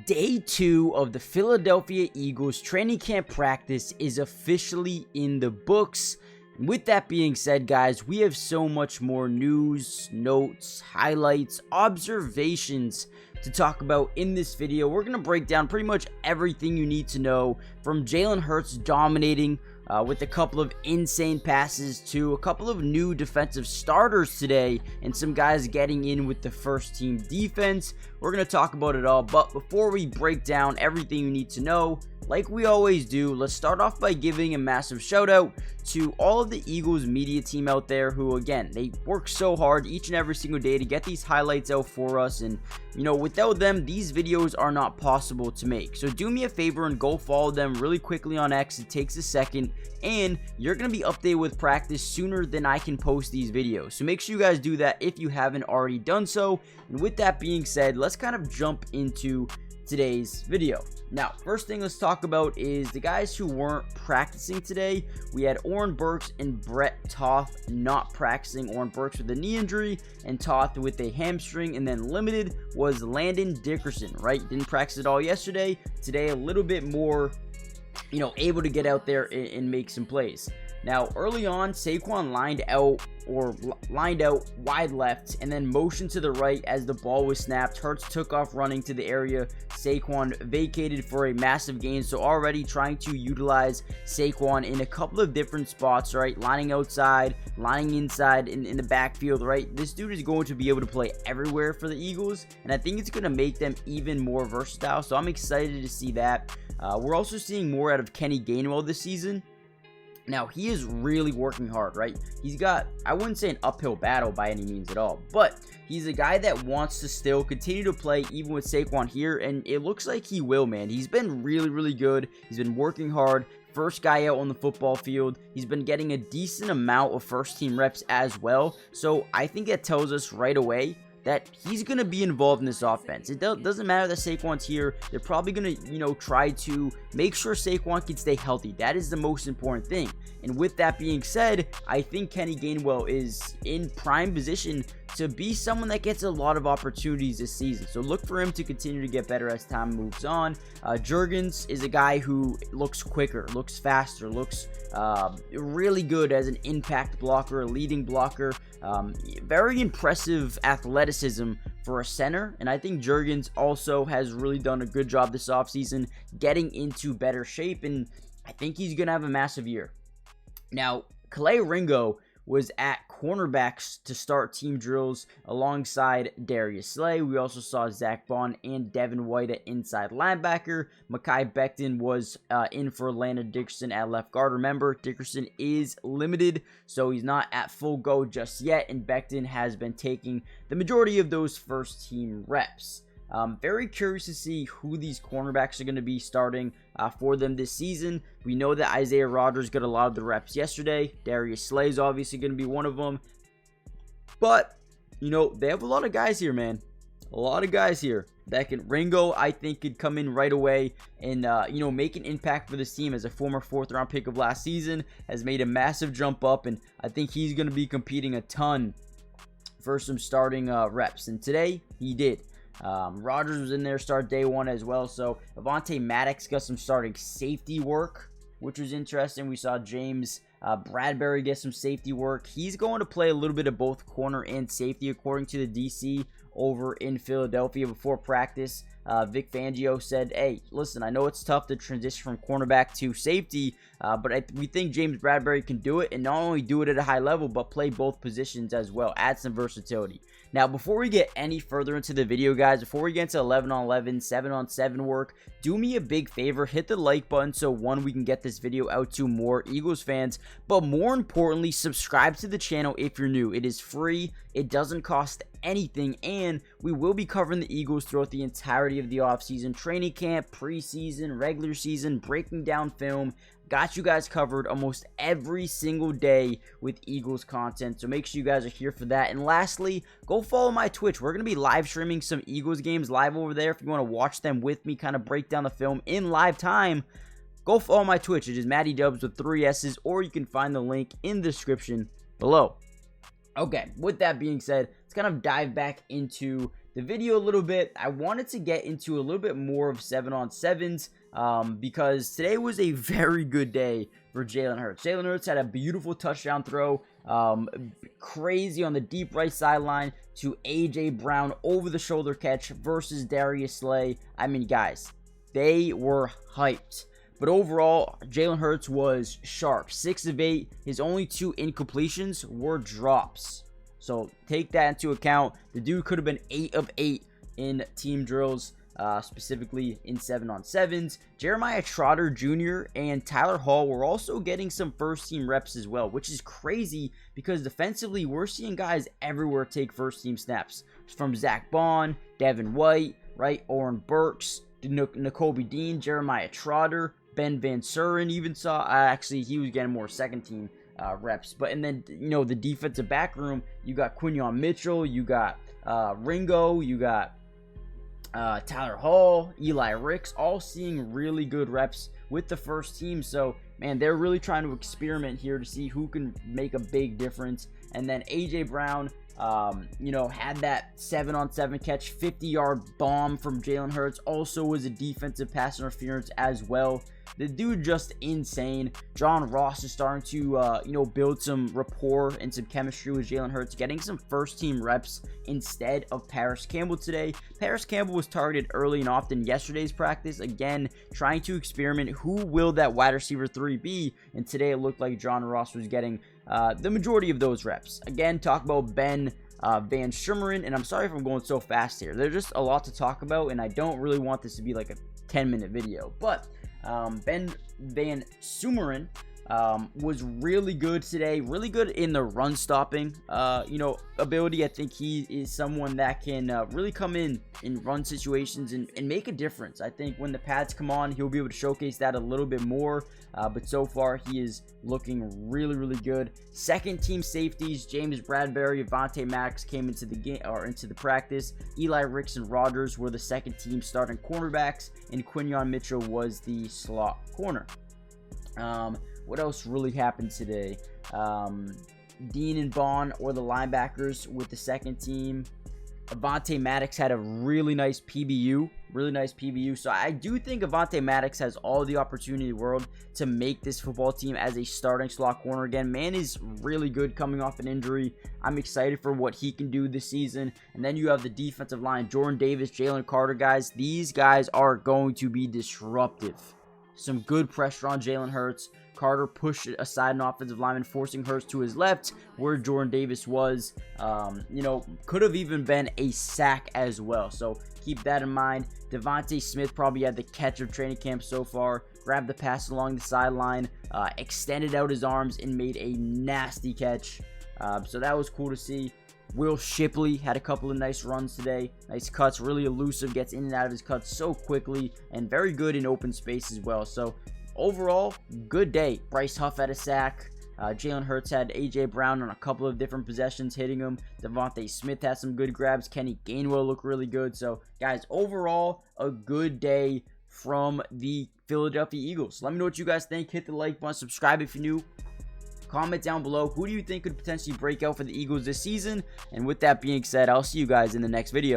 Day 2 of the Philadelphia Eagles training camp practice is officially in the books. And with that being said, guys, we have so much more news, notes, highlights, observations to talk about in this video. We're going to break down pretty much everything you need to know, from Jalen Hurts dominating with a couple of insane passes to a couple of new defensive starters today and some guys getting in with the first team defense. We're going to talk about it all, but before we break down everything you need to know, like we always do, let's start off by giving a massive shout out to all of the Eagles media team out there who, again, they work so hard each and every single day to get these highlights out for us. And, you know, without them, these videos are not possible to make. So do me a favor and go follow them really quickly on X. It takes a second, and you're going to be updated with practice sooner than I can post these videos. So make sure you guys do that if you haven't already done so. And with that being said, let's kind of jump into today's video. Now, first thing let's talk about is the guys who weren't practicing today. We had Oren Burks and Brett Toth not practicing. Oren Burks with a knee injury and Toth with a hamstring, and then limited was Landon Dickerson, right? Didn't practice at all yesterday. Today, a little bit more, you know, able to get out there and make some plays. Now, early on, Saquan lined out wide left and then motioned to the right as the ball was snapped. Hurts took off running to the area. Saquan vacated for a massive gain. So already trying to utilize Saquan in a couple of different spots, right? Lining outside, lining inside in the backfield, right? This dude is going to be able to play everywhere for the Eagles, and I think it's going to make them even more versatile. So I'm excited to see that. We're also seeing more out of Kenny Gainwell this season. Now, he is really working hard, right? He's got, I wouldn't say an uphill battle by any means at all, but he's a guy that wants to still continue to play even with Saquon here, and it looks like he will, man. He's been really, really good. He's been working hard. First guy out on the football field. He's been getting a decent amount of first team reps as well, so I think that tells us right away that he's going to be involved in this offense. It doesn't matter that Saquon's here. They're probably going to, you know, try to make sure Saquon can stay healthy. That is the most important thing. And with that being said, I think Kenny Gainwell is in prime position to be someone that gets a lot of opportunities this season. So look for him to continue to get better as time moves on. Jurgens is a guy who looks quicker, looks faster, looks really good as an impact blocker, a leading blocker. Very impressive athleticism for a center, and I think Jurgens also has really done a good job this offseason getting into better shape, and I think he's going to have a massive year. Now, Calais Ringo was at cornerbacks to start team drills alongside Darius Slay. We also saw Zach Bond and Devin White at inside linebacker. Mekhi Becton was in for Landon Dickerson at left guard. Remember, Dickerson is limited, so he's not at full go just yet, and Becton has been taking the majority of those first team reps. Very curious to see who these cornerbacks are going to be starting for them this season. We know that Isaiah Rodgers got a lot of the reps yesterday. Darius Slay is obviously going to be one of them. But, you know, they have a lot of guys here, man. A lot of guys here that can. Ringo, I think, could come in right away and, you know, make an impact for this team as a former 4th round pick of last season. Has made a massive jump up, and I think he's going to be competing a ton for some starting reps. And today, he did. Rodgers was in there start day one as well. So Avonte Maddox got some starting safety work, which was interesting. We saw James Bradbury get some safety work. He's going to play a little bit of both corner and safety, according to the DC over in Philadelphia before practice. Vic Fangio said, hey, listen, I know it's tough to transition from cornerback to safety, but we think James Bradbury can do it, and not only do it at a high level, but play both positions as well, add some versatility. Now, before we get any further into the video, guys, before we get into 11-on-11, 7-on-7 work, do me a big favor, hit the like button so, one, we can get this video out to more Eagles fans, but more importantly, subscribe to the channel if you're new. It is free, it doesn't cost anything, and we will be covering the Eagles throughout the entirety of the offseason, training camp, preseason, regular season, breaking down film. Got you guys covered almost every single day with Eagles content, so make sure you guys are here for that. And lastly, go follow my Twitch. We're going to be live streaming some Eagles games live over there. If you want to watch them with me, kind of break down the film in live time, go follow my Twitch. It is Matty Dubs with 3 S's, or you can find the link in the description below. Okay, with that being said, let's kind of dive back into the video a little bit, I wanted to get into a little bit more of 7-on-7s because today was a very good day for Jalen Hurts. Jalen Hurts had a beautiful touchdown throw, crazy on the deep right sideline to A.J. Brown over the shoulder catch versus Darius Slay. I mean, guys, they were hyped. But overall, Jalen Hurts was sharp. 6 of 8. His only 2 incompletions were drops. So take that into account. The dude could have been 8 of 8 in team drills, specifically in 7-on-7s. Jeremiah Trotter Jr. and Tyler Hall were also getting some first-team reps as well, which is crazy because defensively, we're seeing guys everywhere take first-team snaps. From Zach Bond, Devin White, right? Oren Burks, Nakobe Dean, Jeremiah Trotter, Ben Van Suren even saw, actually, he was getting more second-team reps. But, and then, you know, the defensive back room, you got Quinyon Mitchell, you got Ringo, you got Tyler Hall, Eli Ricks, all seeing really good reps with the first team. So, man, they're really trying to experiment here to see who can make a big difference. And then A.J. Brown, you know, had that 7-on-7 catch, 50-yard bomb from Jalen Hurts. Also was a defensive pass interference as well. The dude just insane. John Ross is starting to, you know, build some rapport and some chemistry with Jalen Hurts, getting some first-team reps instead of Paris Campbell today. Paris Campbell was targeted early and often yesterday's practice, again, trying to experiment who will that wide receiver 3 be, and today it looked like John Ross was getting the majority of those reps. Again, talk about Ben Van Suren, and I'm sorry if I'm going so fast here. There's just a lot to talk about, and I don't really want this to be like a 10-minute video, but Ben Van Suren was really good today, really good in the run stopping, you know, ability. I think he is someone that can really come in run situations and make a difference. I think when the pads come on, he'll be able to showcase that a little bit more, but so far he is looking really good. Second team safeties, James Bradbury, Avonte Maddox came into the game or into the practice. Eli Ricks and Rodgers were the second team starting cornerbacks, and Quinyon Mitchell was the slot corner. What else really happened today? Dean and Bond or the linebackers with the second team. Avonte Maddox had a really nice PBU. So I do think Avonte Maddox has all the opportunity in the world to make this football team as a starting slot corner again. Man is really good coming off an injury. I'm excited for what he can do this season. And then you have the defensive line, Jordan Davis, Jalen Carter, guys. These guys are going to be disruptive. Some good pressure on Jalen Hurts. Carter pushed aside an offensive lineman, forcing Hurts to his left, where Jordan Davis was. You know, could have even been a sack as well. So keep that in mind. Devontae Smith probably had the catch of training camp so far. Grabbed the pass along the sideline, extended out his arms, and made a nasty catch. So that was cool to see. Will Shipley had a couple of nice runs today. Nice cuts, really elusive, gets in and out of his cuts so quickly, and very good in open space as well. So overall, good day. Bryce Huff had a sack. Jalen Hurts had A.J. Brown on a couple of different possessions hitting him. Devontae Smith had some good grabs. Kenny Gainwell looked really good. So, guys, overall, a good day from the Philadelphia Eagles. Let me know what you guys think. Hit the like button. Subscribe if you're new. Comment down below. Who do you think could potentially break out for the Eagles this season? And with that being said, I'll see you guys in the next video.